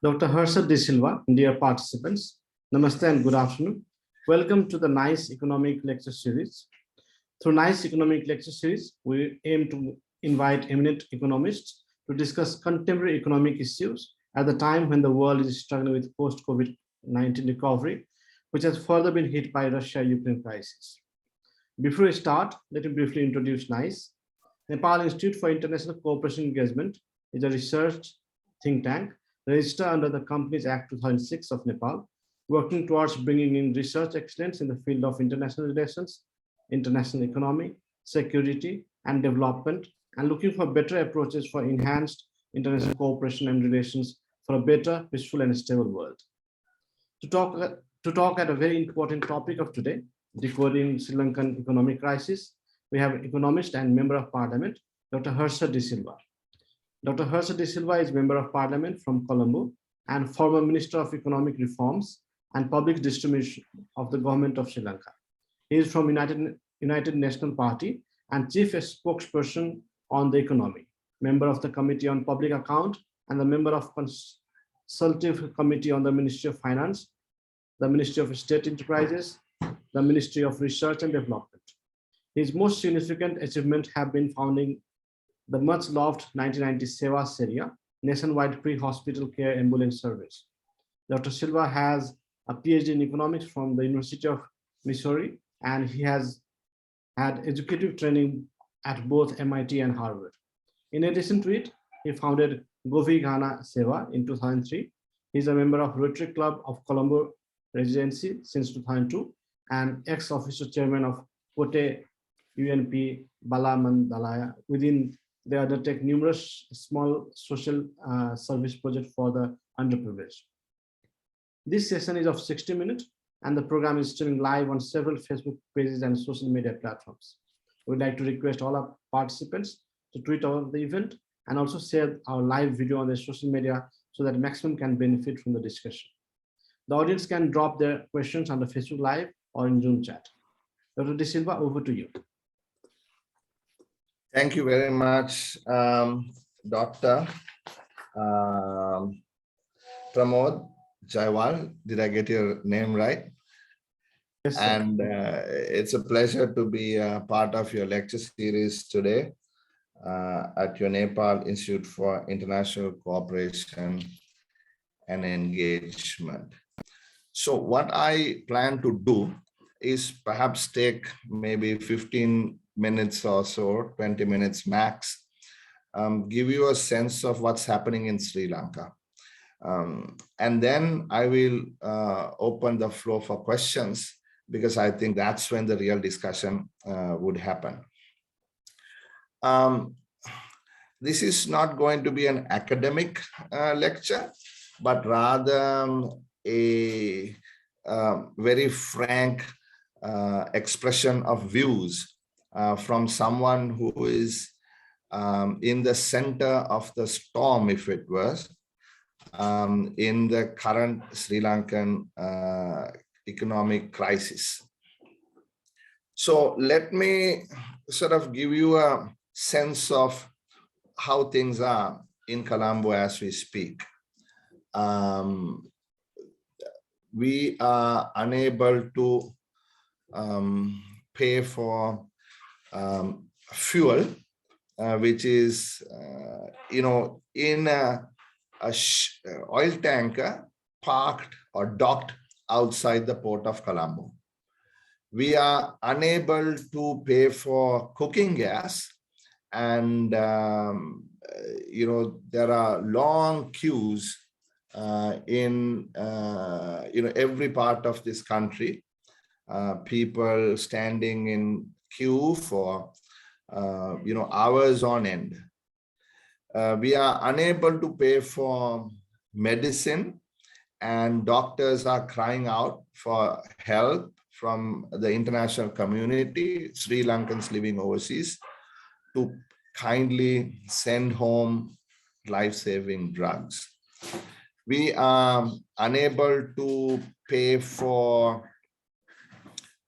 Dr. Harsha de Silva, dear participants, Namaste and good afternoon. Welcome to the NICE Economic Lecture Series. Through NICE Economic Lecture Series, we aim to invite eminent economists to discuss contemporary economic issues at the time when the world is struggling with post-COVID-19 recovery, which has further been hit by Russia-Ukraine crisis. Before we start, let me briefly introduce NICE. Nepal Institute for International Cooperation Engagement is a research think tank registered under the Companies Act 2006 of Nepal, working towards bringing in research excellence in the field of international relations, international economy, security, and development, and looking for better approaches for enhanced international cooperation and relations for a better, peaceful, and stable world. To talk at a very important topic of today, decoding Sri Lankan economic crisis, we have economist and member of parliament, Dr. Harsha de Silva. Dr. Harsha de Silva is member of parliament from Colombo and former Minister of Economic Reforms and Public Distribution of the Government of Sri Lanka. He is from United National Party and chief spokesperson on the economy, member of the Committee on Public Account and the member of Consultative Committee on the Ministry of Finance, the Ministry of State Enterprises, the Ministry of Research and Development. His most significant achievements have been founding the much-loved 1990 Suwa Seriya nationwide pre-hospital care ambulance service. Dr. Silva has a PhD in economics from the University of Missouri, and he has had educative training at both MIT and Harvard. In addition to it, he founded Govi Gnana Seva in 2003. He's a member of Rotary Club of Colombo Regency since 2002 and ex-officio chairman of Kotte UNP Balamandalaya. Within they undertake numerous small social service projects for the underprivileged. This session is of 60 minutes and the program is streaming live on several Facebook pages and social media platforms. We'd like to request all our participants to tweet about the event and also share our live video on their social media so that maximum can benefit from the discussion. The audience can drop their questions on the Facebook Live or in Zoom chat. Dr. De Silva, over to you. Thank you very much, Dr. Pramod Jaiwal. Did I get your name right? Yes, sir. And it's a pleasure to be a part of your lecture series today at your Nepal Institute for International Cooperation and Engagement. So what I plan to do is perhaps take maybe 15 minutes or so, 20 minutes max, give you a sense of what's happening in Sri Lanka. And then I will open the floor for questions because I think that's when the real discussion would happen. This is not going to be an academic lecture, but rather a very frank expression of views from someone who is in the center of the storm, if it was, in the current Sri Lankan economic crisis. So let me sort of give you a sense of how things are in Colombo as we speak. We are unable to pay for fuel, which is, in a oil tanker parked or docked outside the port of Colombo. We are unable to pay for cooking gas, and there are long queues in every part of this country. People standing in queue for hours on end. We are unable to pay for medicine, and doctors are crying out for help from the international community, Sri Lankans living overseas, to kindly send home life-saving drugs. We are unable to pay for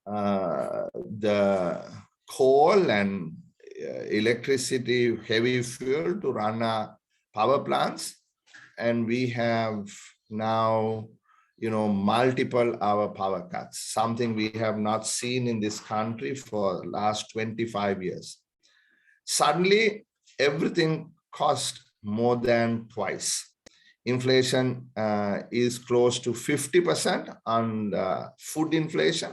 the coal and electricity, heavy fuel to run our power plants. and we have now, multiple hour power cuts, something we have not seen in this country for the last 25 years. Suddenly, everything cost more than twice. Inflation is close to 50% on food inflation,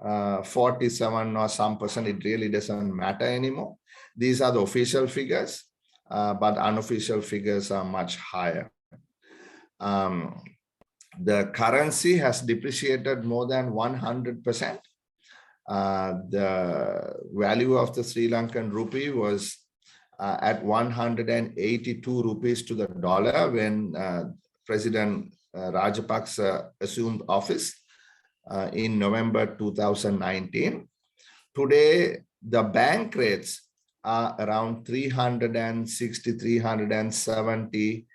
47 or some percent, it really doesn't matter anymore. These are the official figures, but unofficial figures are much higher. The currency has depreciated more than 100%. The value of the Sri Lankan rupee was at 182 rupees to the dollar when President Rajapaksa assumed office in November 2019. Today, the bank rates are around 360, 370,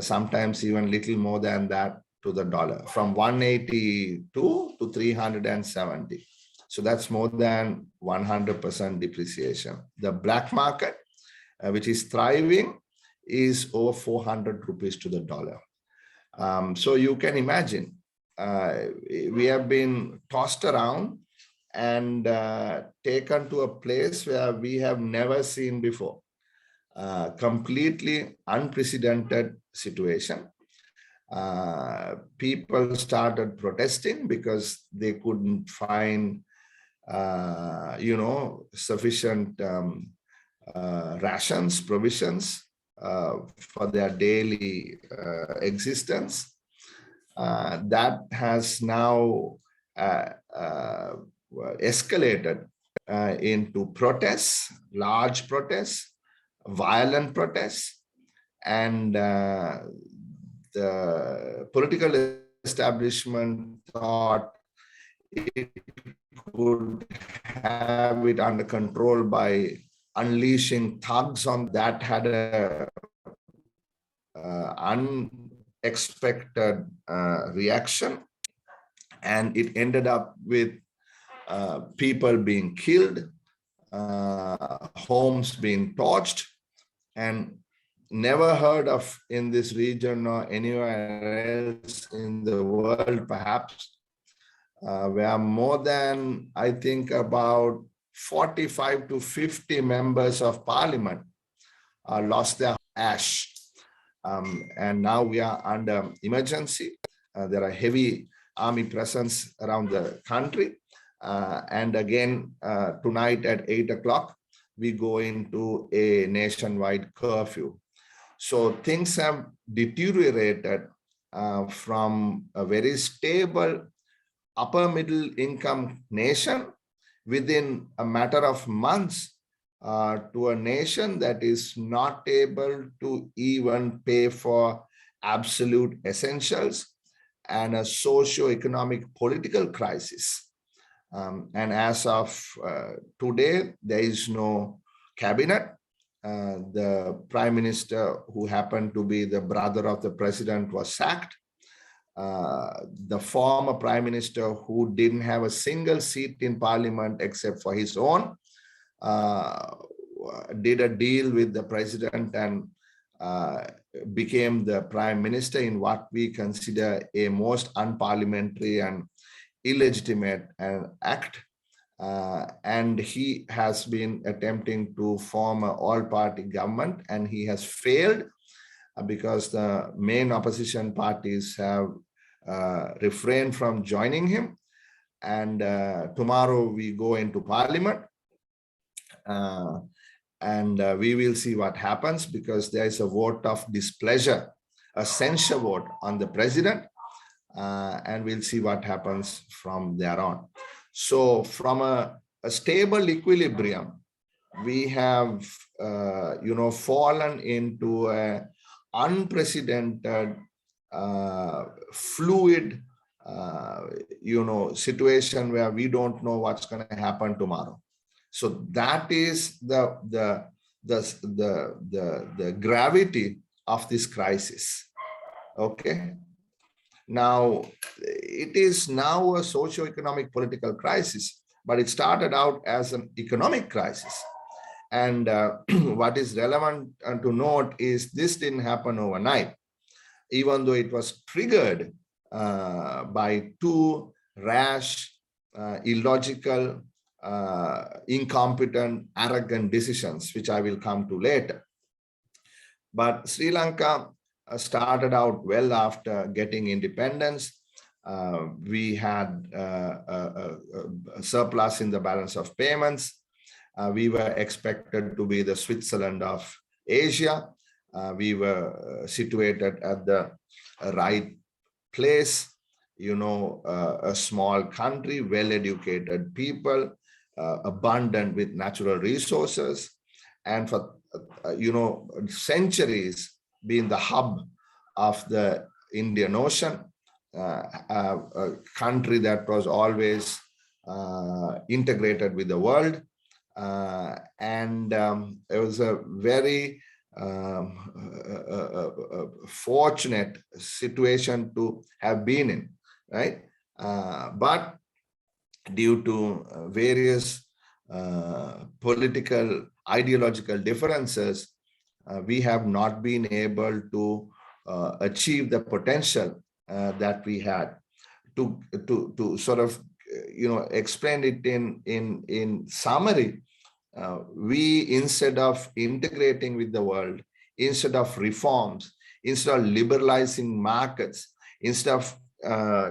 sometimes even little more than that to the dollar, from 182 to 370. So that's more than 100% depreciation. The black market, which is thriving, is over 400 rupees to the dollar. So you can imagine, we have been tossed around and taken to a place where we have never seen before. Completely unprecedented situation. People started protesting because they couldn't find, sufficient rations, provisions for their daily existence. That has now escalated into protests, large protests, violent protests, and the political establishment thought it could have it under control by unleashing thugs on that. Had a unexpected reaction, and it ended up with people being killed, homes being torched, and never heard of in this region or anywhere else in the world, perhaps, where more than, I think, about 45 to 50 members of parliament lost their ash. And now we are under emergency. There are heavy army presence around the country. And again, tonight at 8 o'clock, we go into a nationwide curfew. So things have deteriorated from a very stable upper middle income nation within a matter of months to a nation that is not able to even pay for absolute essentials, and a socio-economic political crisis. And as of today, there is no cabinet. The prime minister, who happened to be the brother of the president, was sacked. The former prime minister, who didn't have a single seat in parliament except for his own, did a deal with the president and became the prime minister in what we consider a most unparliamentary and illegitimate act. And he has been attempting to form an all-party government, and he has failed because the main opposition parties have refrained from joining him. And tomorrow we go into parliament, and we will see what happens, because there is a vote of displeasure, a censure vote on the president, and we'll see what happens from there on. So from a stable equilibrium, we have fallen into an unprecedented fluid situation where we don't know what's going to happen tomorrow. So that is the gravity of this crisis. Okay. Now, it is now a socio-economic political crisis, but it started out as an economic crisis. And what is relevant to note is this didn't happen overnight. even though it was triggered by two rash, illogical, incompetent, arrogant decisions, which I will come to later. But Sri Lanka started out well after getting independence. We had a surplus in the balance of payments. We were expected to be the Switzerland of Asia. We were situated at the right place, a small country, well-educated people, abundant with natural resources, and for centuries been the hub of the Indian Ocean, a country that was always integrated with the world. And it was a very fortunate situation to have been in, right? But due to various political, ideological differences, we have not been able to achieve the potential that we had. To sort of explain it in summary, we, instead of integrating with the world, instead of reforms, instead of liberalizing markets, instead of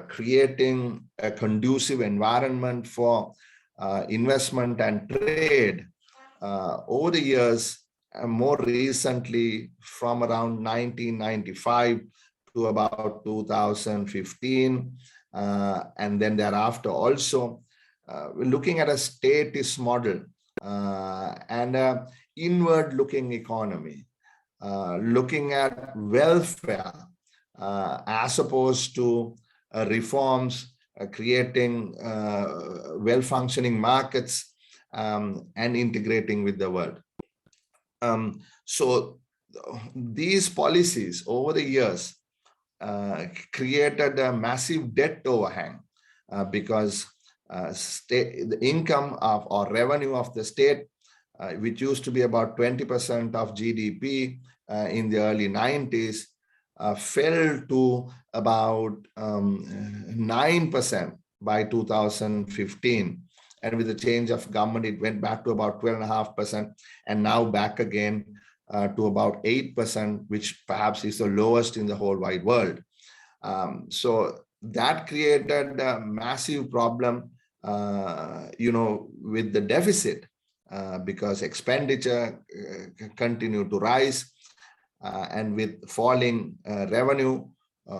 creating a conducive environment for investment and trade, over the years, more recently from around 1995 to about 2015, and then thereafter also, we're looking at a statist model and an inward-looking economy, looking at welfare as opposed to reforms, creating well-functioning markets and integrating with the world. So these policies over the years created a massive debt overhang because the income of or revenue of the state, which used to be about 20% of GDP in the early 90s, fell to about 9% by 2015. And with the change of government, it went back to about 12.5%, and now back again to about 8%, which perhaps is the lowest in the whole wide world. So that created a massive problem, with the deficit, because expenditure continued to rise, and with falling revenue,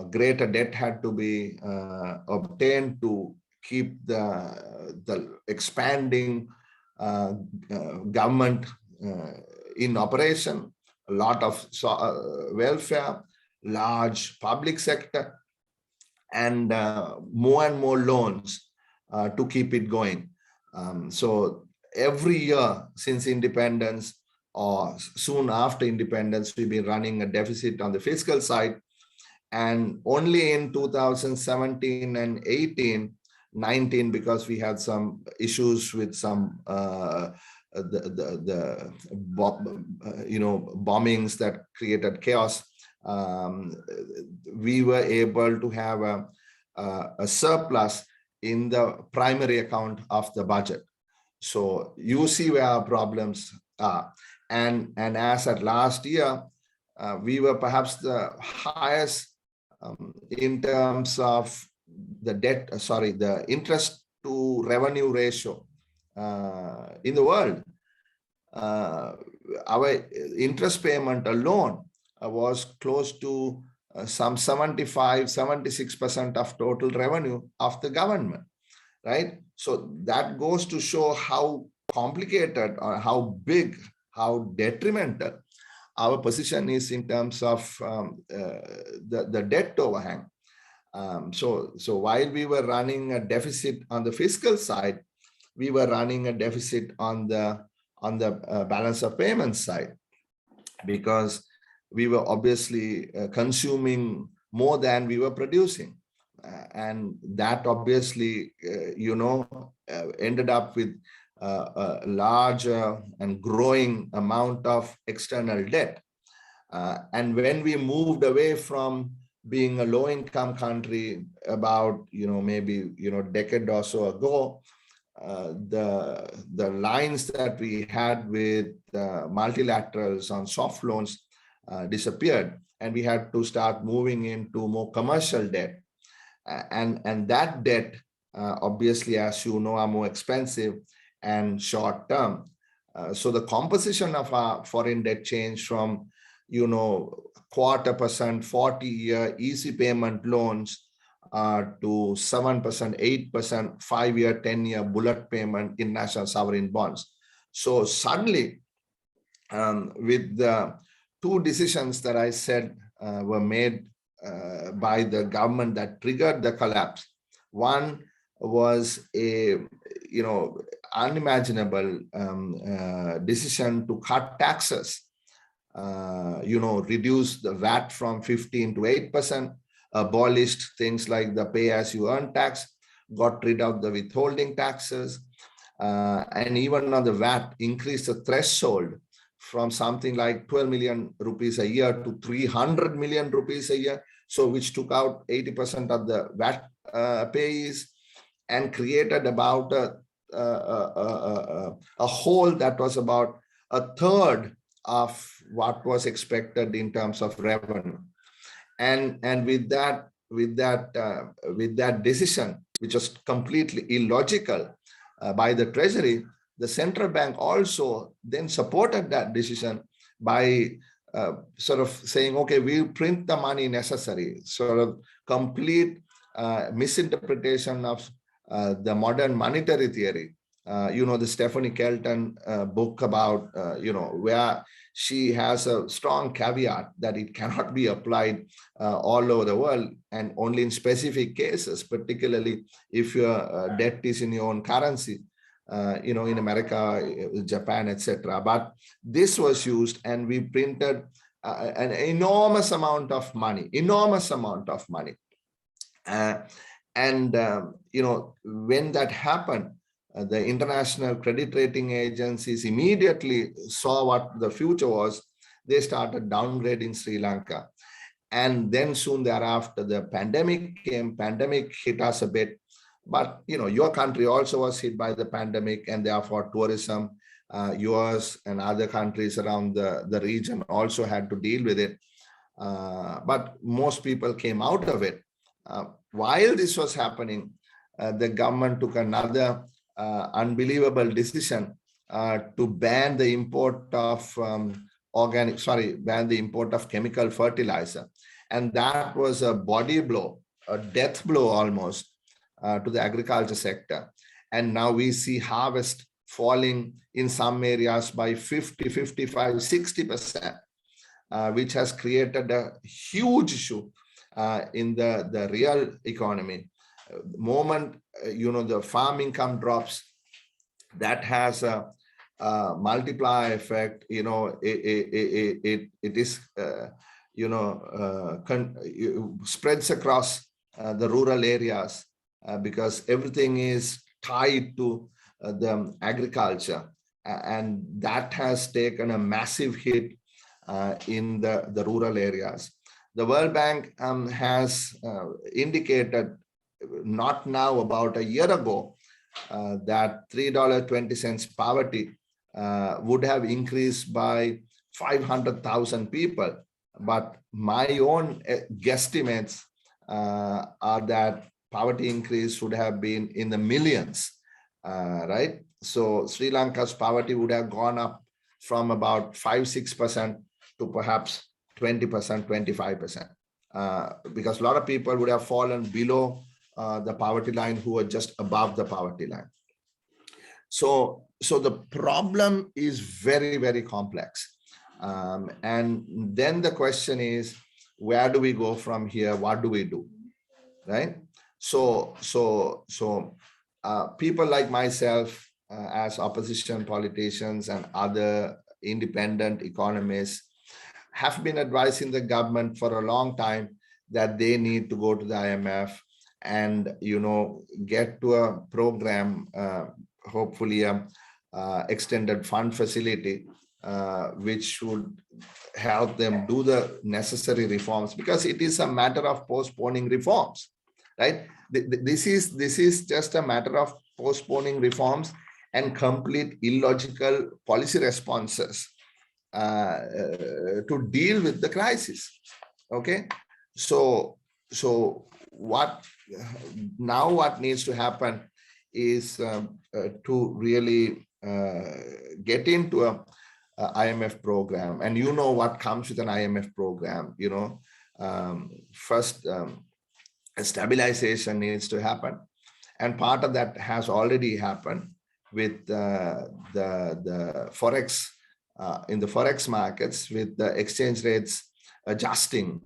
greater debt had to be obtained to keep the expanding government in operation, a lot of welfare, large public sector, and more loans to keep it going. So every year since independence or soon after independence, we've been running a deficit on the fiscal side. And only in 2017 and 18, 19, because we had some issues with some bombings that created chaos, we were able to have a surplus in the primary account of the budget. So you see where our problems are. And as at last year, we were perhaps the highest in terms of the the interest to revenue ratio in the world. Our interest payment alone was close to some 76% of total revenue of the government, right? So that goes to show how complicated or how big, how detrimental our position is in terms of the debt overhang. So while we were running a deficit on the fiscal side, we were running a deficit on the balance of payments side, because we were obviously consuming more than we were producing. And that obviously, ended up with a larger and growing amount of external debt. And when we moved away from being a low-income country about, maybe, decade or so ago, the lines that we had with multilaterals on soft loans disappeared, and we had to start moving into more commercial debt. And that debt, obviously, as you know, are more expensive and short term. So the composition of our foreign debt changed from, 0.25%, 40-year easy payment loans to 7%, 8%, 5-year, 10-year bullet payment international sovereign bonds. So suddenly, with the two decisions that I said were made by the government that triggered the collapse. One was a, unimaginable decision to cut taxes, reduce the VAT from 15 to 8%, abolished things like the pay-as-you-earn tax, got rid of the withholding taxes, and even on the VAT, increased the threshold from something like 12 million rupees a year to 300 million rupees a year, so which took out 80% of the VAT payees and created about a hole that was about a third of what was expected in terms of revenue. And with that decision, which was completely illogical by the Treasury, the central bank also then supported that decision by sort of saying, okay, we'll print the money necessary, sort of complete misinterpretation of the modern monetary theory. The Stephanie Kelton book about, where she has a strong caveat that it cannot be applied all over the world and only in specific cases, particularly if your debt is in your own currency. In America, Japan, etc. But this was used, and we printed an enormous amount of money. When that happened, the international credit rating agencies immediately saw what the future was. They started downgrading Sri Lanka. And then soon thereafter, the pandemic came. Pandemic hit us a bit. But, your country also was hit by the pandemic, and therefore tourism, yours and other countries around the region also had to deal with it. But most people came out of it. While this was happening, the government took another unbelievable decision to ban the import of chemical fertilizer. And that was a body blow, a death blow almost, to the agriculture sector. And now we see harvest falling in some areas by 50, 55, 60%, which has created a huge issue in the real economy. The moment, the farm income drops, that has a multiplier effect. It is, spreads across the rural areas. Because everything is tied to the agriculture, and that has taken a massive hit in the rural areas. The World Bank has indicated, not now, about a year ago, that $3.20 poverty would have increased by 500,000 people. But my own guesstimates are that poverty increase would have been in the millions, right? So Sri Lanka's poverty would have gone up from about 5-6% to perhaps 20%, 25%, because a lot of people would have fallen below the poverty line who were just above the poverty line. So the problem is very, very complex. And then the question is, where do we go from here? What do we do, right? So people like myself, as opposition politicians and other independent economists, have been advising the government for a long time that they need to go to the IMF and, get to a program, hopefully extended fund facility, which should help them do the necessary reforms, because it is a matter of postponing reforms, right? This is just a matter of postponing reforms and complete illogical policy responses to deal with the crisis. Okay, so what needs to happen is to really get into a IMF program, and you know what comes with an IMF program. First, a stabilization needs to happen, and part of that has already happened with the forex in the forex markets, with the exchange rates adjusting,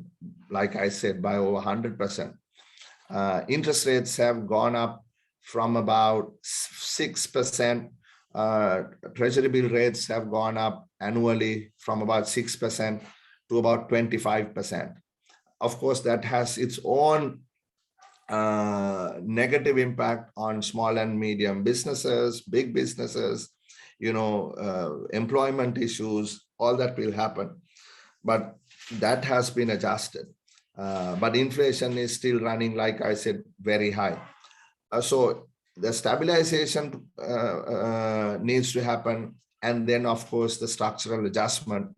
like I said, by over 100%. Interest rates have gone up from about 6%. Treasury bill rates have gone up annually from about 6% to about 25%. Of course, that has its own negative impact on small and medium businesses, big businesses, employment issues, all that will happen. But that has been adjusted. But inflation is still running, like I said, very high. So the stabilization needs to happen. And then, of course, the structural adjustment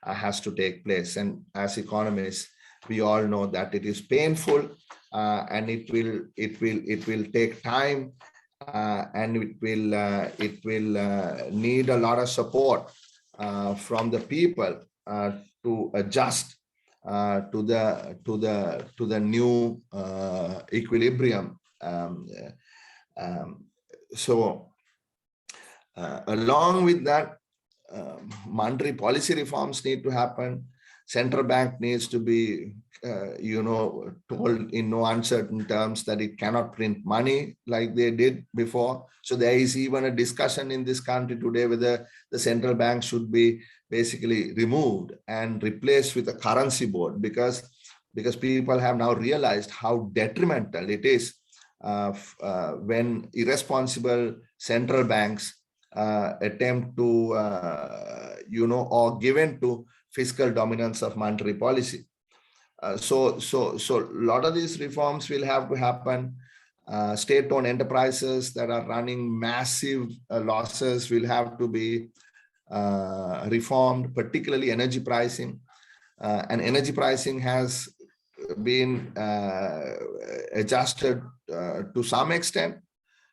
has to take place. And as economists, we all know that it is painful and it will take time and it will need a lot of support from the people to adjust to the new equilibrium. So along with that, monetary policy reforms need to happen. Central bank needs to be, told in no uncertain terms that it cannot print money like they did before. So there is even a discussion in this country today whether the central bank should be basically removed and replaced with a currency board, because people have now realized how detrimental it is when irresponsible central banks attempt to, or given to fiscal dominance of monetary policy. So a lot of these reforms will have to happen. State-owned enterprises that are running massive losses will have to be reformed, particularly energy pricing. And energy pricing has been adjusted to some extent.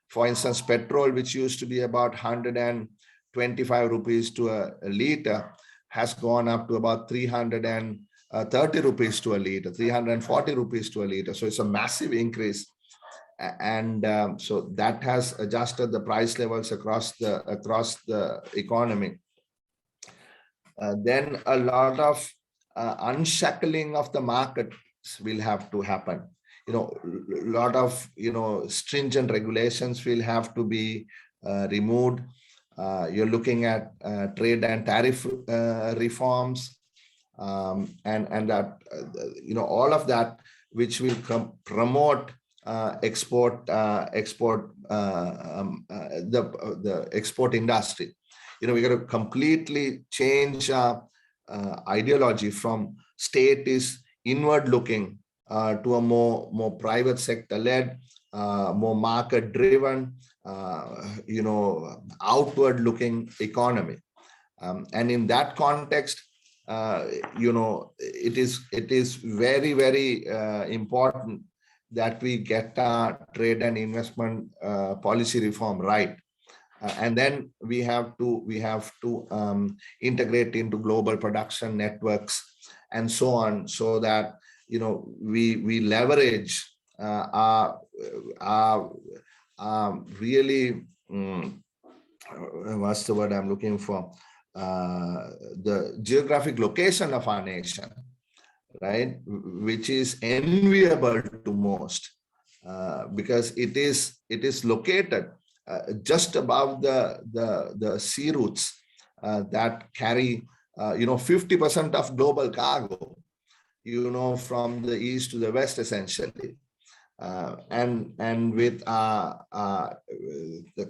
For instance, petrol, which used to be about 125 rupees to a liter, has gone up to about 330 rupees to a liter, 340 rupees to a liter. So it's a massive increase. And so that has adjusted the price levels across the economy. Then a lot of unshackling of the markets will have to happen. A lot of stringent regulations will have to be removed. You're looking at trade and tariff reforms, and that all of that which will promote the export industry. We got to completely change ideology from state is inward looking to a more private sector led, more market driven, outward looking economy. And in that context, it is very, very important that we get our trade and investment policy reform right. And then we have to integrate into global production networks and so on, so that we leverage our really what's the word I'm looking for, the geographic location of our nation, right, which is enviable to most, because it is located just above the sea routes that carry 50% of global cargo, from the east to the west, essentially. And with the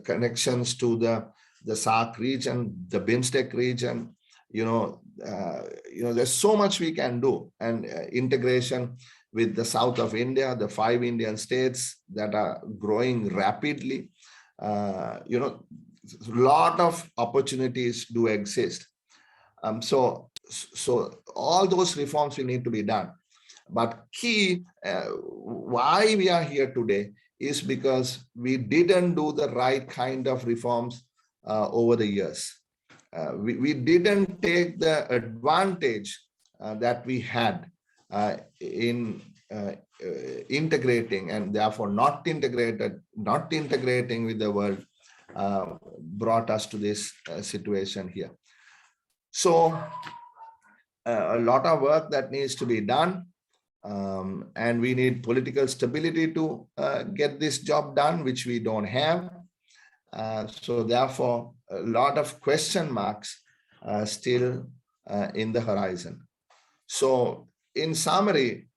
connections to the SAARC region, the BIMSTEC region, there's so much we can do, and integration with the south of India, the 5 Indian states that are growing rapidly. A lot of opportunities do exist. So all those reforms will need to be done. But key, why we are here today is because we didn't do the right kind of reforms over the years. We didn't take the advantage that we had in integrating, and therefore not integrating with the world, brought us to this situation here. So a lot of work that needs to be done, and we need political stability to get this job done, which we don't have. So therefore, a lot of question marks still in the horizon. So in summary,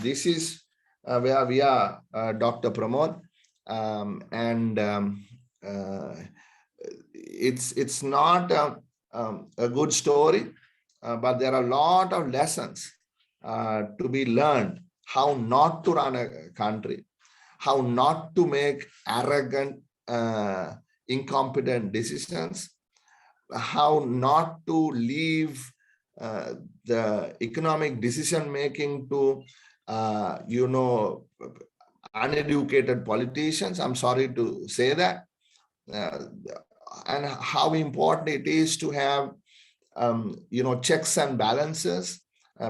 this is where we are, Dr. Pramod, and it's not a good story, but there are a lot of lessons to be learned: how not to run a country, how not to make arrogant, incompetent decisions, how not to leave the economic decision making to uneducated politicians. I'm sorry to say that. And how important it is to have checks and balances,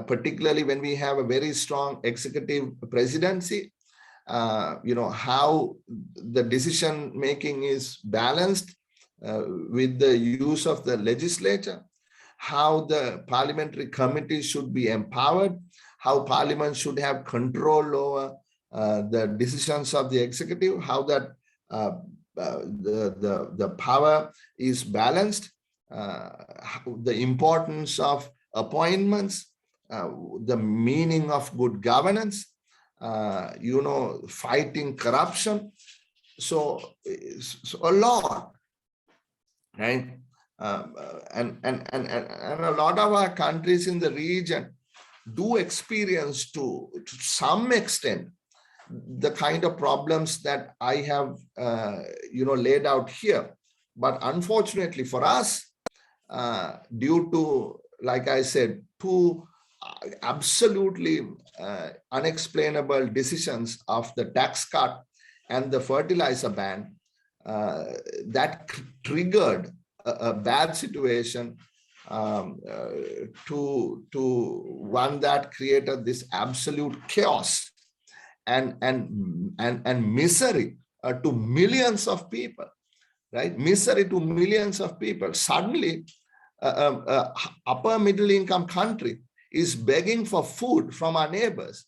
particularly when we have a very strong executive presidency. How the decision making is balanced with the use of the legislature, how the parliamentary committee should be empowered, how parliament should have control over the decisions of the executive, how that the power is balanced, the importance of appointments, the meaning of good governance, fighting corruption. So a lot, right? And a lot of our countries in the region do experience to some extent the kind of problems that I have laid out here. But unfortunately for us, due to, like I said, two absolutely unexplainable decisions of the tax cut and the fertilizer ban, that triggered a bad situation to one that created this absolute chaos and misery to millions of people, right? Misery to millions of people. Suddenly, upper middle income country is begging for food from our neighbors.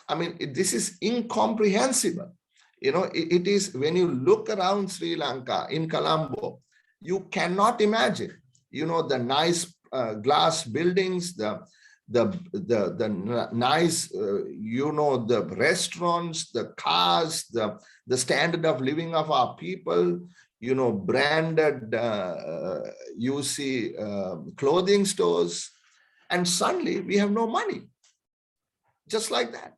I mean, this is incomprehensible. It is, when you look around Sri Lanka, in Colombo, you cannot imagine, the nice glass buildings, the nice, the restaurants, the cars, the standard of living of our people, branded, you see, clothing stores, and suddenly we have no money, just like that,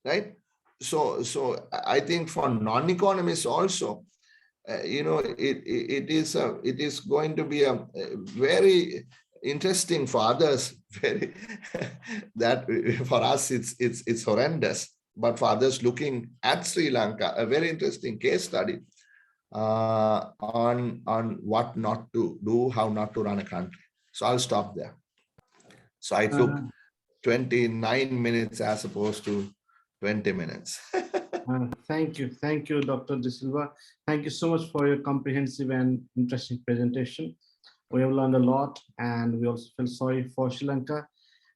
right? So I think for non-economists also, it is going to be a very interesting for others. Very that for us it's horrendous, but for others looking at Sri Lanka, a very interesting case study on what not to do, how not to run a country. So I'll stop there. So I took 29 minutes as opposed to 20 minutes. Thank you, Dr. De Silva. Thank you so much for your comprehensive and interesting presentation. We have learned a lot, and we also feel sorry for Sri Lanka.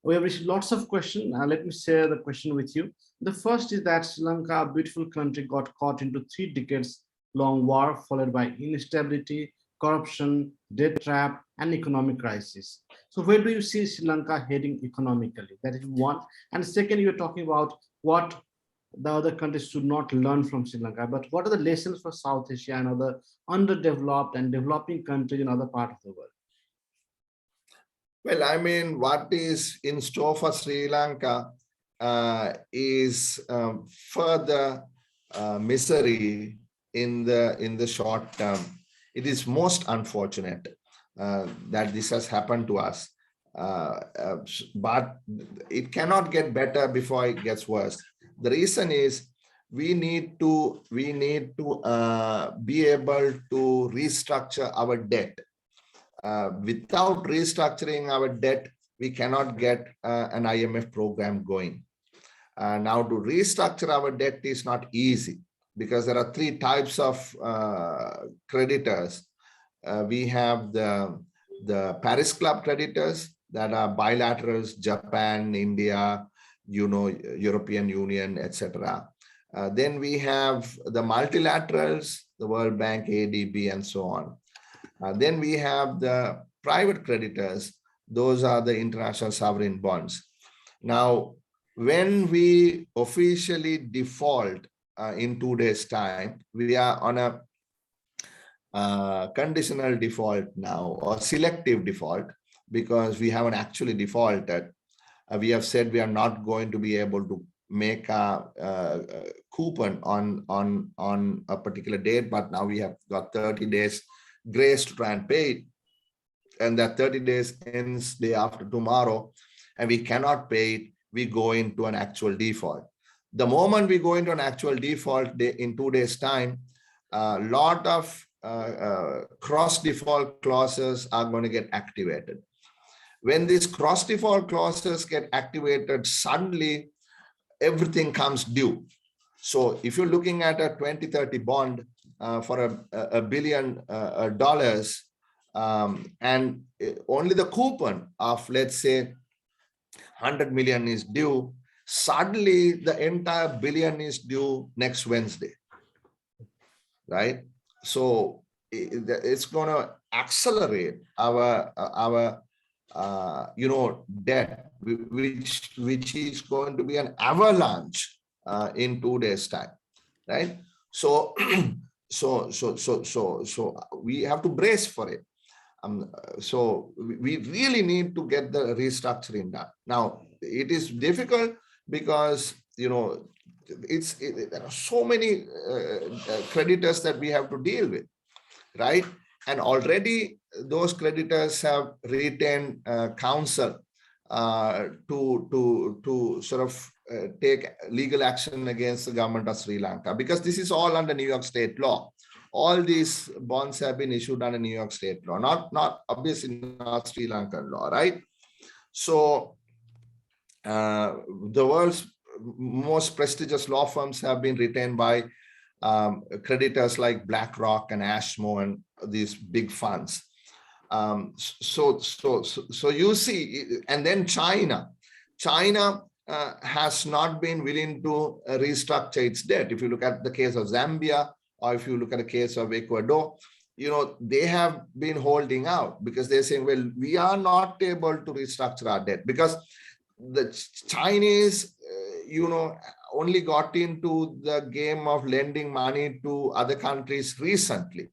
We have received lots of questions. Let me share the question with you. The first is that Sri Lanka, a beautiful country, got caught into 3 decades long war, followed by instability, corruption, debt trap, and economic crisis. So where do you see Sri Lanka heading economically? That is one. And second, you're talking about what the other countries should not learn from Sri Lanka, but what are the lessons for South Asia and other underdeveloped and developing countries in other parts of the world? Well, I mean, what is in store for Sri Lanka is further misery in the short term. It is most unfortunate that this has happened to us, but it cannot get better before it gets worse. The reason is we need to be able to restructure our debt. Without restructuring our debt, we cannot get an IMF program going. Now, to restructure our debt is not easy because there are three types of creditors. We have the Paris Club creditors that are bilaterals, Japan, India, European Union, etc. Then we have the multilaterals, the World Bank, ADB, and so on. Then we have the private creditors. Those are the international sovereign bonds. Now, when we officially default in 2 days' time, we are on a conditional default now, or selective default, because we haven't actually defaulted. We have said we are not going to be able to make a coupon on a particular date, but now we have got 30 days grace to try and pay it, and that 30 days ends day after tomorrow, and we cannot pay it. We go into an actual default. The moment we go into an actual default in 2 days' time, a lot of cross default clauses are going to get activated. When these cross default clauses get activated, suddenly everything comes due. So if you're looking at a 2030 bond for $1 billion, and only the coupon of, let's say, 100 million is due, suddenly the entire billion is due next Wednesday, right? So it's going to accelerate our debt, which is going to be an avalanche in 2 days' time, right? So so we have to brace for it. So we really need to get the restructuring done. Now, it is difficult because, there are so many creditors that we have to deal with, right? And already those creditors have retained counsel to sort of take legal action against the government of Sri Lanka, because this is all under New York state law. All these bonds have been issued under New York state law, not obviously not Sri Lankan law, right? So the world's most prestigious law firms have been retained by creditors like BlackRock and Ashmore and these big funds. So you see, and then China has not been willing to restructure its debt. If you look at the case of Zambia, or if you look at the case of Ecuador, they have been holding out because they're saying, well, we are not able to restructure our debt because the Chinese, only got into the game of lending money to other countries recently.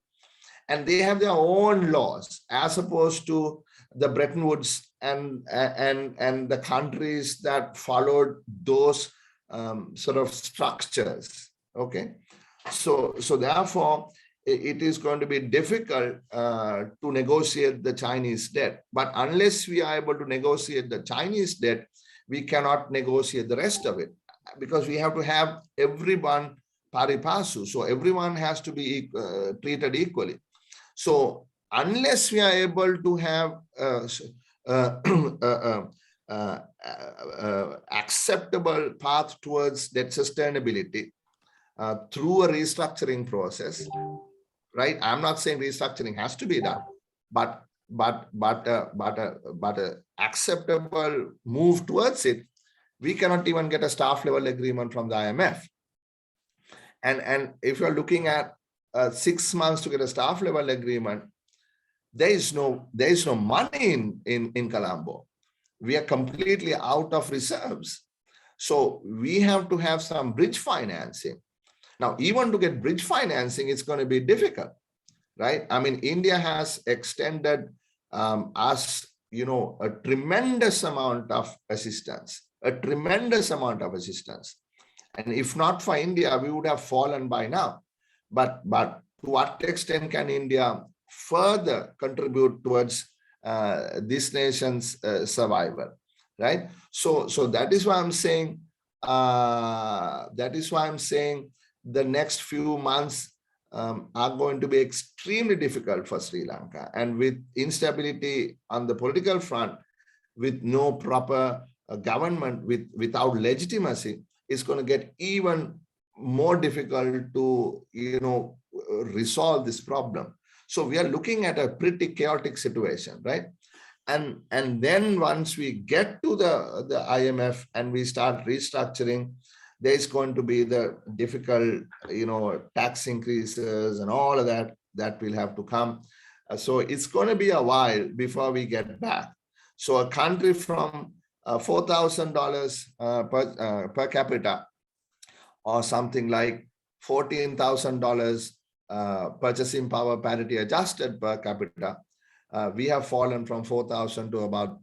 And they have their own laws as opposed to the Bretton Woods and the countries that followed those sort of structures. Okay. So therefore, it is going to be difficult to negotiate the Chinese debt. But unless we are able to negotiate the Chinese debt, we cannot negotiate the rest of it, because we have to have everyone pari passu. So everyone has to be treated equally. So unless we are able to have acceptable path towards debt sustainability through a restructuring process, right? I'm not saying restructuring has to be done, but a acceptable move towards it. We cannot even get a staff level agreement from the IMF. And if you're looking at 6 months to get a staff level agreement, there is no money in Colombo. We are completely out of reserves. So we have to have some bridge financing. Now, even to get bridge financing, it's going to be difficult, right? I mean, India has extended us a tremendous amount of assistance, And if not for India, we would have fallen by now. But to what extent can India further contribute towards this nation's survival, right? So that is why I'm saying, the next few months are going to be extremely difficult for Sri Lanka. And with instability on the political front, with no proper government, without legitimacy, it's going to get even more difficult to, resolve this problem. So we are looking at a pretty chaotic situation, right? And then once we get to the IMF and we start restructuring, there's going to be the difficult, tax increases and all of that will have to come. So it's going to be a while before we get back. So a country from $4,000 per capita, or something like $14,000 purchasing power parity adjusted per capita, we have fallen from 4,000 to about,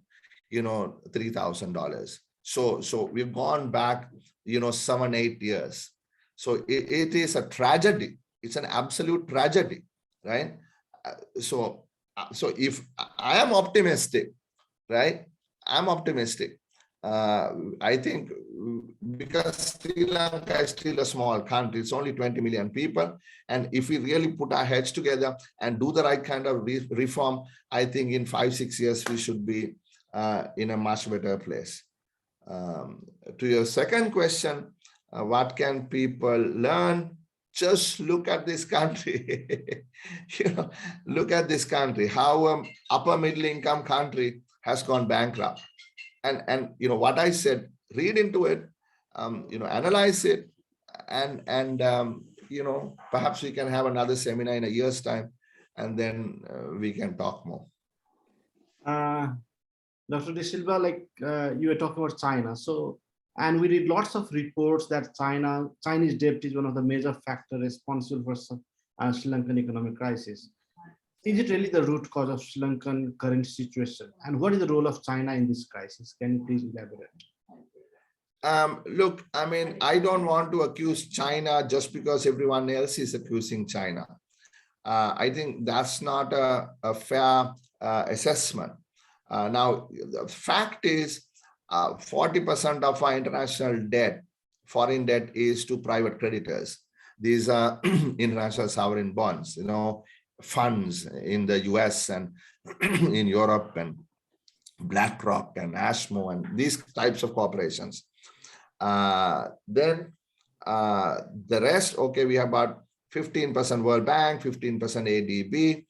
$3,000. So we've gone back, 7-8 years. So it is a tragedy. It's an absolute tragedy, right? So if I am optimistic, right? I'm optimistic. I think because Sri Lanka is still a small country, it's only 20 million people. And if we really put our heads together and do the right kind of reform, I think in 5-6 years, we should be in a much better place. To your second question, what can people learn? Just look at this country. Look at this country, how upper middle income country has gone bankrupt. And what I said, read into it, analyze it, and perhaps we can have another seminar in a year's time, and then we can talk more. Dr. De Silva, you were talking about China. So, and we read lots of reports that Chinese debt is one of the major factors responsible for Sri Lankan economic crisis. Is it really the root cause of Sri Lankan current situation? And what is the role of China in this crisis? Can you please elaborate? Look, I mean, I don't want to accuse China just because everyone else is accusing China. I think that's not a fair assessment. Now, the fact is 40% of our international debt, foreign debt, is to private creditors. These are international sovereign bonds, funds in the US and in Europe, and BlackRock and Ashmore and these types of corporations. Then the rest, okay, we have about 15% World Bank, 15% ADB.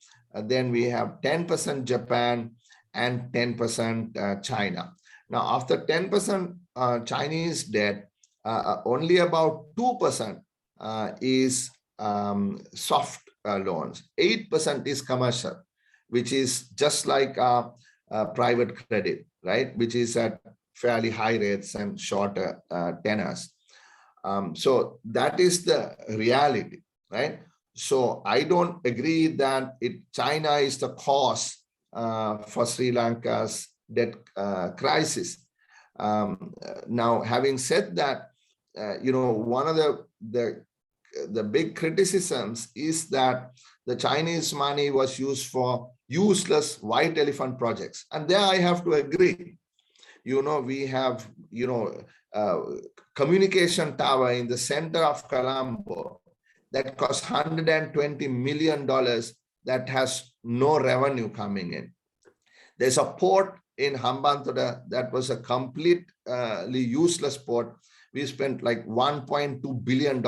Then we have 10% Japan and 10% China. Now, after 10% Chinese debt, only about 2% is soft loans. 8% is commercial, which is just like private credit, right? Which is at fairly high rates and shorter tenors. So that is the reality, right? So I don't agree that China is the cause for Sri Lanka's debt crisis. Now, having said that, one of the big criticisms is that the Chinese money was used for useless white elephant projects. And there I have to agree. We have, communication tower in the center of Colombo that costs $120 million that has no revenue coming in. There's a port in Hambantota that was a completely useless port. We spent like $1.2 billion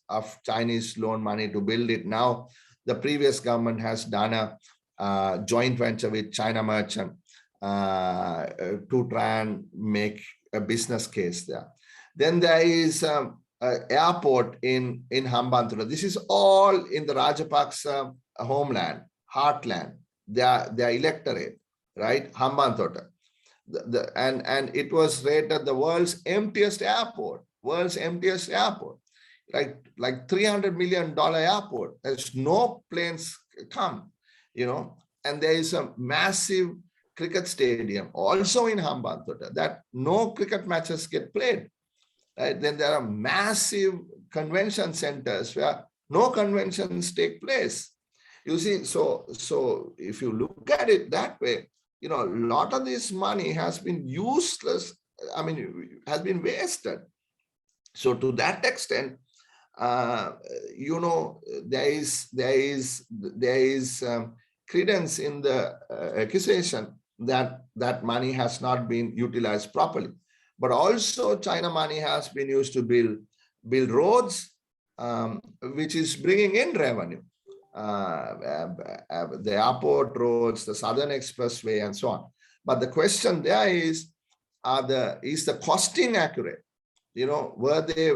of Chinese loan money to build it. Now, the previous government has done a joint venture with China Merchant to try and make a business case there. Then there is an airport in Hambantota. This is all in the Rajapak's homeland, heartland, their electorate, right? Hambantota. And it was rated the world's emptiest airport, like $300 million airport. There's no planes come, and there is a massive cricket stadium, also in Hambantota, that no cricket matches get played. Right? Then there are massive convention centers where no conventions take place. You see, so if you look at it that way, a lot of this money has been useless. I mean, has been wasted. So to that extent, there is credence in the accusation that money has not been utilized properly. But also China money has been used to build roads, which is bringing in revenue. The airport roads, the Southern Expressway, and so on. But the question there is the costing accurate? Were they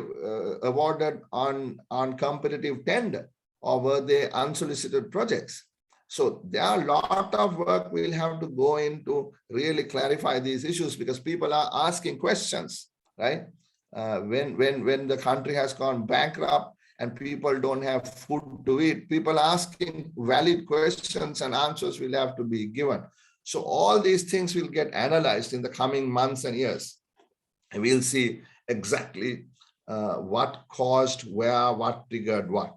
awarded on competitive tender, or were they unsolicited projects? So there are a lot of work we'll have to go into really clarify these issues, because people are asking questions, right? When the country has gone bankrupt and people don't have food to eat, people asking valid questions and answers will have to be given. So all these things will get analyzed in the coming months and years. And we'll see exactly what caused where, what triggered what.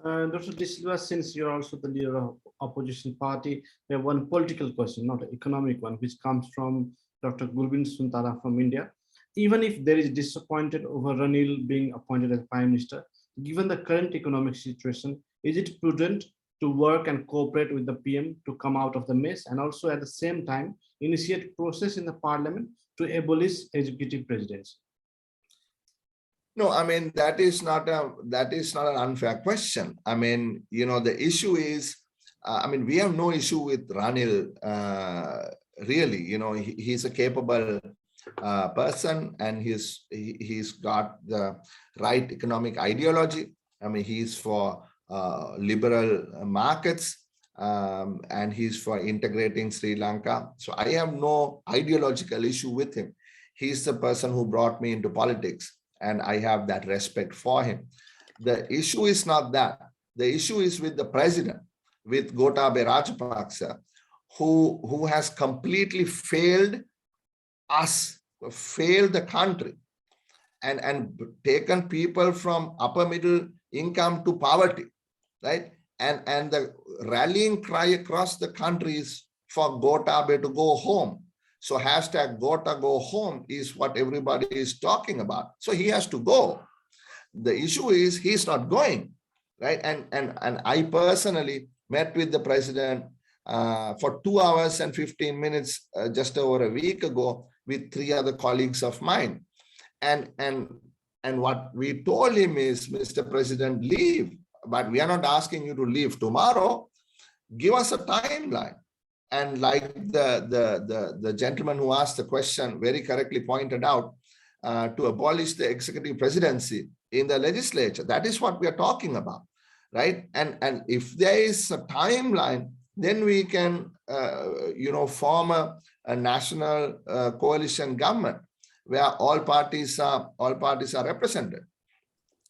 Dr. De Silva, since you're also the leader of opposition party, we have one political question, not an economic one, which comes from Dr. Gurbind Suntara from India. Even if there is disappointed over Ranil being appointed as Prime Minister, given the current economic situation, is it prudent to work and cooperate with the PM to come out of the mess, and also at the same time initiate process in the parliament to abolish executive presidency? No, I mean, that is not an unfair question. I mean, the issue is, we have no issue with Ranil, really. He's a capable person, and he's got the right economic ideology. I mean, he's for liberal markets, and he's for integrating Sri Lanka. So I have no ideological issue with him. He's the person who brought me into politics, and I have that respect for him. The issue is not that. The issue is with the president, with Gotabaya Rajapaksa, who has completely failed us, failed the country, and taken people from upper middle income to poverty, right? And the rallying cry across the country is for Gotabaya to go home. So hashtag Gota go home is what everybody is talking about. So he has to go. The issue is he's not going, right? And I personally met with the president for 2 hours and 15 minutes just over a week ago with 3 other colleagues of mine. And what we told him is, Mr. President, leave, but we are not asking you to leave tomorrow. Give us a timeline. And like the gentleman who asked the question very correctly pointed out, to abolish the executive presidency in the legislature. That is what we are talking about, right? And if there is a timeline, then we can, form a national coalition government where all parties are represented,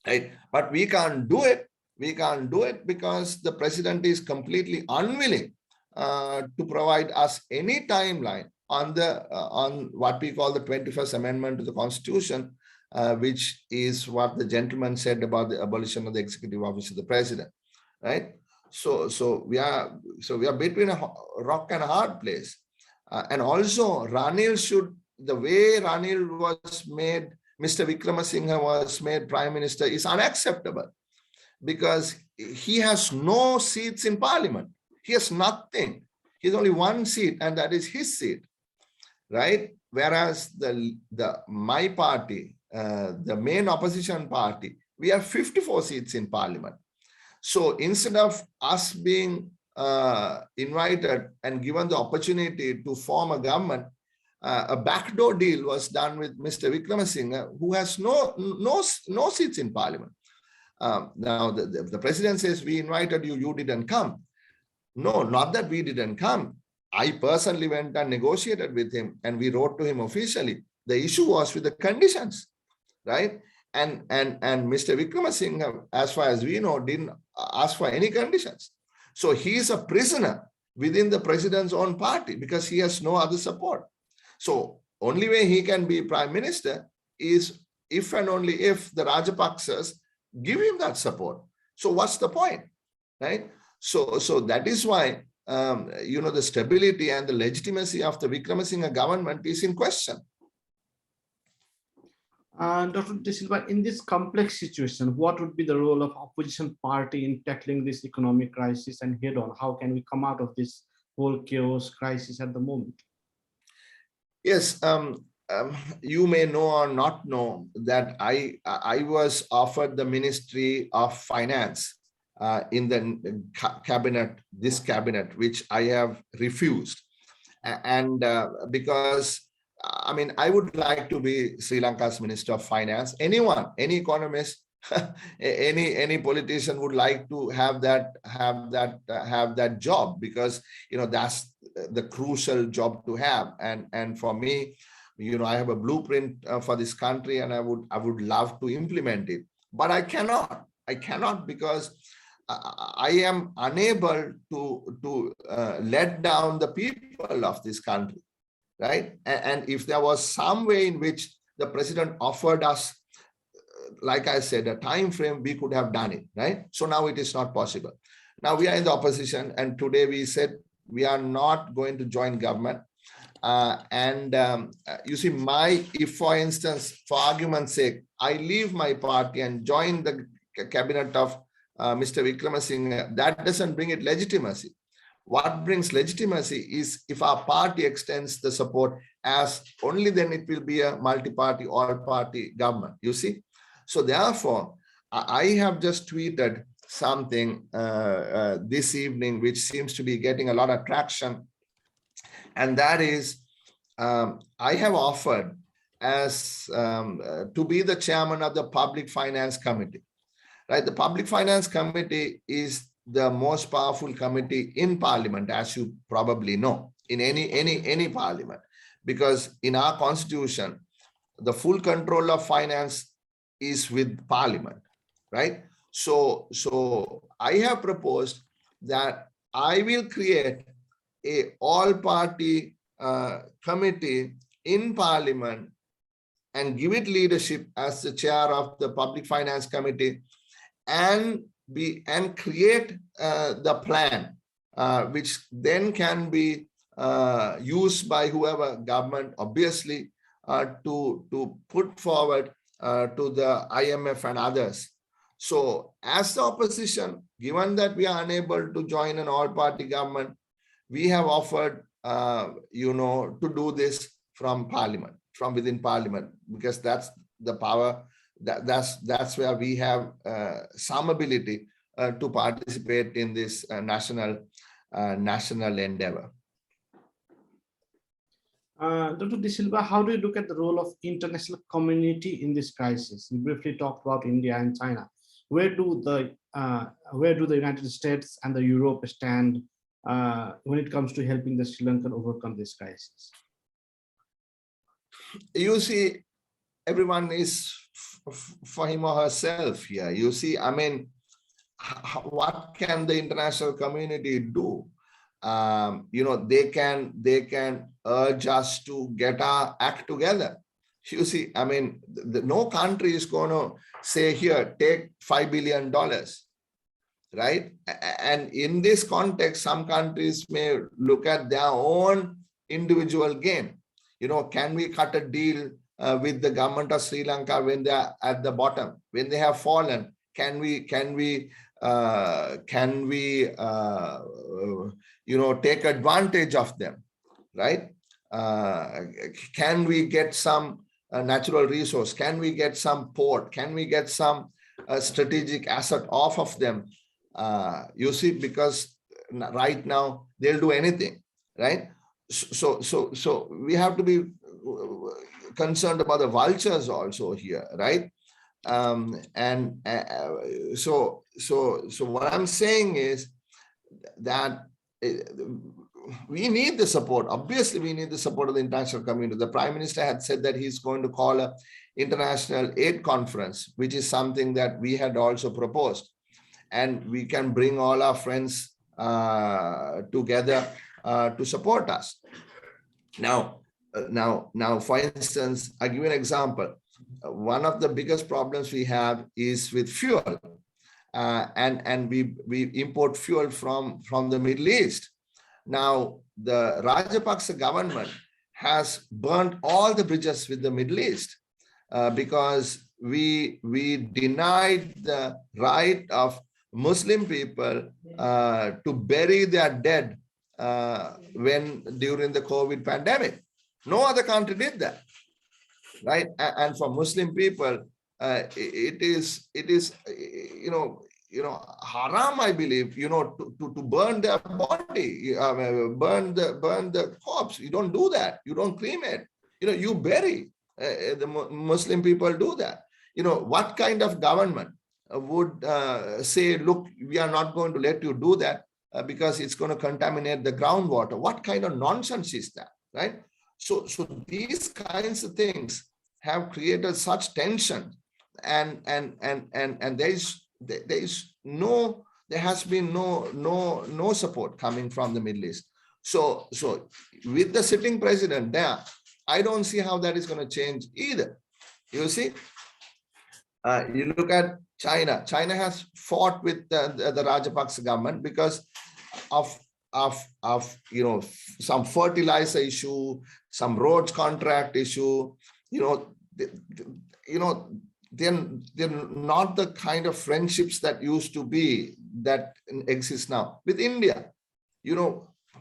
right? But we can't do it. We can't do it because the president is completely unwilling to provide us any timeline on what we call the 21st Amendment to the Constitution, which is what the gentleman said about the abolition of the executive office of the president, right? So we are between a rock and a hard place, and also the way Ranil was made, Mr. Wickramasinghe was made Prime Minister is unacceptable, because he has no seats in Parliament. He has nothing. He has only one seat, and that is his seat, right? Whereas my party, the main opposition party, we have 54 seats in Parliament. So instead of us being invited and given the opportunity to form a government, a backdoor deal was done with Mr. Wickramasinghe, who has no seats in Parliament. Now the president says, we invited you, you didn't come. No, not that we didn't come. I personally went and negotiated with him, and we wrote to him officially. The issue was with the conditions, right? And Mr. Wickramasinghe, as far as we know, didn't ask for any conditions. So he's a prisoner within the president's own party because he has no other support. So only way he can be prime minister is if and only if the Rajapaksas give him that support. So what's the point, right? So that is why the stability and the legitimacy of the Wickramasinghe government is in question. Dr. De Silva, in this complex situation, what would be the role of opposition party in tackling this economic crisis and head on? How can we come out of this whole chaos crisis at the moment? Yes, you may know or not know that I was offered the Ministry of Finance in the cabinet, this cabinet, which I have refused. And because, I mean, I would like to be Sri Lanka's Minister of Finance. Anyone, any economist, any politician would like to have that job because that's the crucial job to have. And for me, I have a blueprint for this country, and I would love to implement it, but I cannot because I am unable to let down the people of this country, right? And if there was some way in which the president offered us, like I said, a time frame, we could have done it, right? So now it is not possible. Now we are in the opposition, and today we said we are not going to join government. You see, if for instance, for argument's sake, I leave my party and join the cabinet of Mr. Wickramasinghe, that doesn't bring it legitimacy. What brings legitimacy is if our party extends the support, as only then it will be a multi-party, all-party government, you see. So therefore, I have just tweeted something this evening, which seems to be getting a lot of traction. And that is, I have offered as to be the chairman of the Public Finance Committee. Right, the Public Finance Committee is the most powerful committee in Parliament, as you probably know, in any Parliament, because in our Constitution, the full control of finance is with Parliament, right? So I have proposed that I will create a all-party committee in Parliament and give it leadership as the chair of the Public Finance Committee, and create the plan, which then can be used by whoever government, obviously, to put forward to the IMF and others. So as the opposition, given that we are unable to join an all-party government, we have offered, to do this from Parliament, from within Parliament, because that's the power. That's where we have some ability to participate in this national endeavor. Dr. De Silva, how do you look at the role of international community in this crisis? You briefly talked about India and China. Where do the United States and the Europe stand when it comes to helping the Sri Lankan overcome this crisis? You see, everyone is for him or herself here. You see, I mean, what can the international community do? They can urge us to get our act together. You see, I mean, no country is going to say, here, take $5 billion, right? And in this context, some countries may look at their own individual gain. Can we cut a deal with the government of Sri Lanka when they are at the bottom, when they have fallen? Can we take advantage of them, right? Can we get some natural resource? Can we get some port? Can we get some strategic asset off of them? You see, because right now they'll do anything, right? So we have to be concerned about the vultures also here, right? So what I'm saying is that we need the support. Obviously, we need the support of the international community. The Prime Minister had said that he's going to call an international aid conference, which is something that we had also proposed. And we can bring all our friends together to support us. Now, for instance, I give you an example. One of the biggest problems we have is with fuel, and we import fuel from the Middle East. Now, the Rajapaksa government has burnt all the bridges with the Middle East because we denied the right of Muslim people to bury their dead during the COVID pandemic. No other country did that, right? And for Muslim people, it is haram, I believe, to burn their body, burn the corpse. You don't do that. You don't cremate. You bury. The Muslim people do that. What kind of government would say, look, we are not going to let you do that because it's going to contaminate the groundwater? What kind of nonsense is that, right? So these kinds of things have created such tension, and there has been no support coming from the Middle East. So with the sitting president there, I don't see how that is going to change either. You see, you look at China. China has fought with the Rajapaksa government because of some fertilizer issue, some roads contract issue. They're not the kind of friendships that used to be that exist now. With India,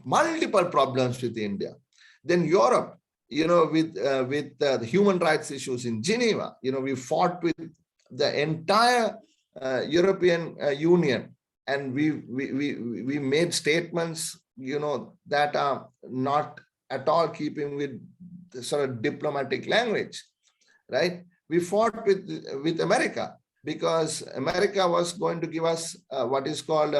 multiple problems with India. Then Europe, with the human rights issues in Geneva, we fought with the entire European Union, and we made statements, that are not at all keeping with the sort of diplomatic language, right? We fought with America because America was going to give us what is called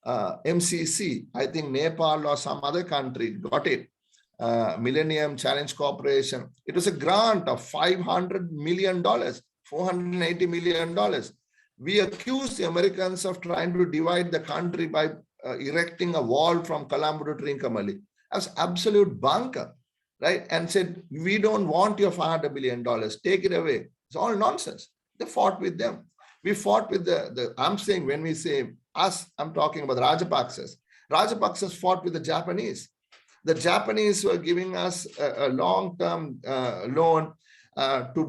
MCC. I think Nepal or some other country got it. Millennium Challenge Corporation. It was a grant of $500 million, $480 million. We accused the Americans of trying to divide the country by erecting a wall from Colombo to Trincomalee. That's absolute bunker, right? And said, we don't want your $500 million, take it away. It's all nonsense. They fought with them. We fought with I'm saying, when we say us, I'm talking about the Rajapaksas. Rajapaksas fought with the Japanese. The Japanese were giving us a long-term loan to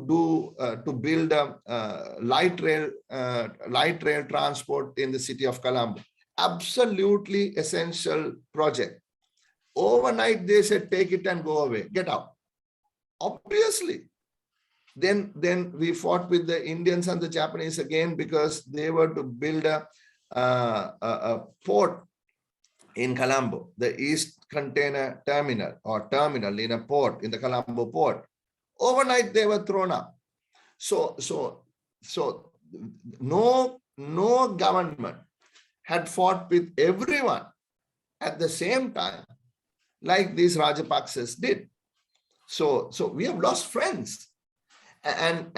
build a light rail transport in the city of Colombo. Absolutely essential project. Overnight, they said, take it and go away, get out. Obviously. Then we fought with the Indians and the Japanese again because they were to build a port in Colombo, the East Container Terminal or terminal in a port, in the Colombo port. Overnight, they were thrown up. So no government had fought with everyone at the same time like these Rajapaksas did. So we have lost friends. And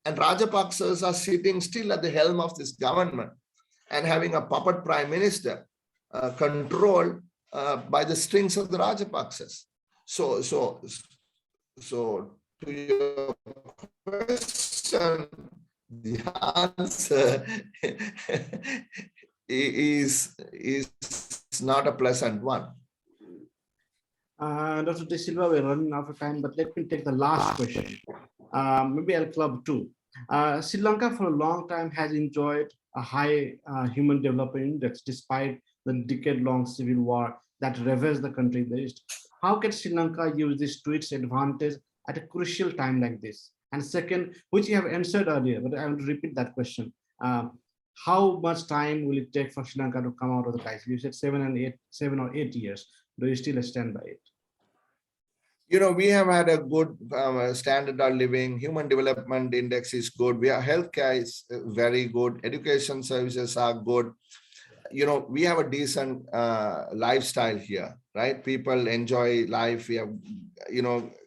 Rajapaksas are sitting still at the helm of this government and having a puppet prime minister controlled by the strings of the Rajapaksas. So to your question, the answer is not a pleasant one. Dr. De Silva, we're running out of time, but let me take the last question. Maybe I'll club two. Sri Lanka for a long time has enjoyed a high human development index despite the decade-long civil war that ravaged the country in the east. How can Sri Lanka use this to its advantage at a crucial time like this? And second, which you have answered earlier, but I will repeat that question. How much time will it take for Sri Lanka to come out of the crisis? You said 7 or 8 years. Do you still stand by it? We have had a good standard of living. Human development index is good. Healthcare is very good. Education services are good. We have a decent lifestyle here, right? People enjoy life. We have,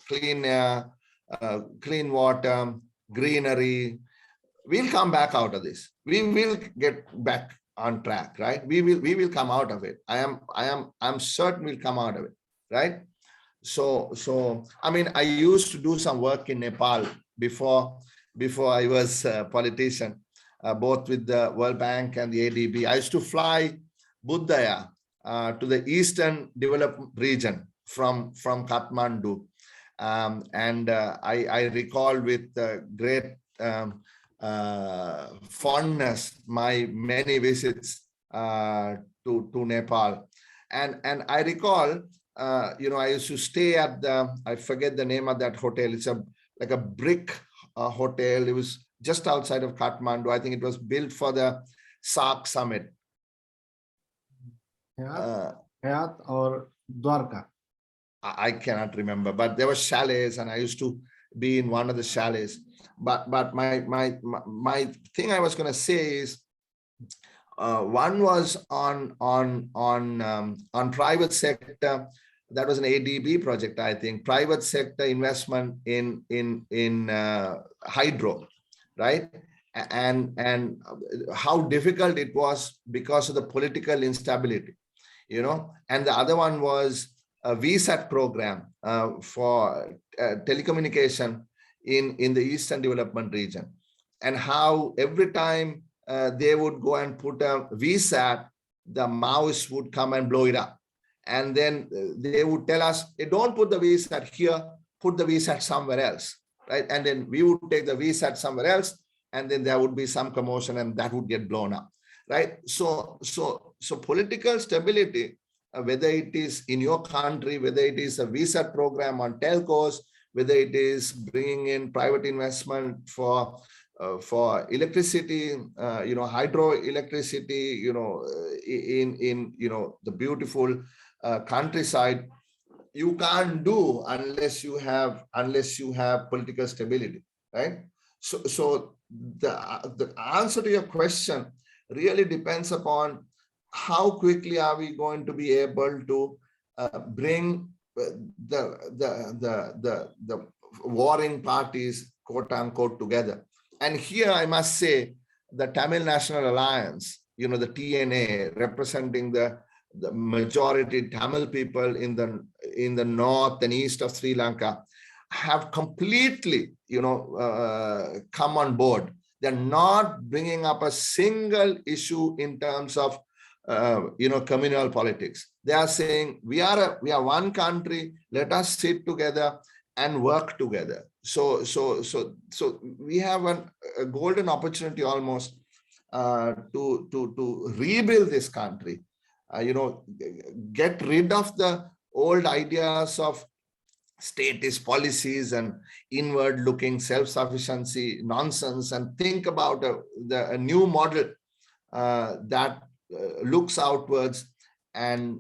clean air, clean water, greenery. We'll come back out of this. We will get back on track, right? We will come out of it. I'm certain we'll come out of it, right? So I mean, I used to do some work in Nepal before I was a politician, both with the World Bank and the ADB. I used to fly Buddhaya to the Eastern Development Region from Kathmandu. And I recall with great fondness my many visits to Nepal. And I recall, I used to stay at I forget the name of that hotel. It's like a brick hotel. It was just outside of Kathmandu. I think it was built for the SAARC summit. Hayat or Dwarka? I cannot remember, but there were chalets, and I used to be in one of the chalets. But my thing I was going to say is, one was on private sector. That was an ADB project, I think. Private sector investment in hydro, right? And how difficult it was because of the political instability, And the other one was a VSAT program for telecommunication in the Eastern Development Region, and how every time they would go and put a VSAT, the Maoists would come and blow it up. And then they would tell us, hey, don't put the VSAT here, put the VSAT somewhere else, right? And then we would take the VSAT somewhere else, and then there would be some commotion and that would get blown up, right? So political stability, whether it is in your country, whether it is a VSAT program on telcos, whether it is bringing in private investment for electricity, hydroelectricity, in the beautiful countryside, you can't do unless you have political stability, right? So the answer to your question really depends upon how quickly are we going to be able to bring the warring parties, quote unquote, together. And here I must say the Tamil National Alliance, the TNA, representing the majority Tamil people in the north and east of Sri Lanka, have completely, come on board. They're not bringing up a single issue in terms of, communal politics. They are saying we are one country. Let us sit together and work together. So we have a golden opportunity almost to rebuild this country. Get rid of the old ideas of statist policies and inward-looking self-sufficiency nonsense, and think about a new model that looks outwards and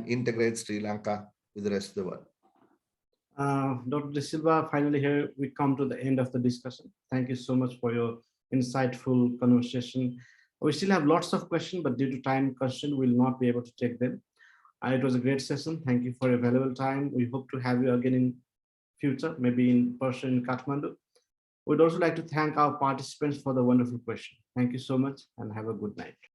integrates Sri Lanka with the rest of the world. Dr. De Silva, finally here we come to the end of the discussion. Thank you so much for your insightful conversation. We still have lots of questions, but due to time constraint, we'll not be able to take them. It was a great session. Thank you for your valuable time. We hope to have you again in future, maybe in person in Kathmandu. We'd also like to thank our participants for the wonderful question. Thank you so much and have a good night.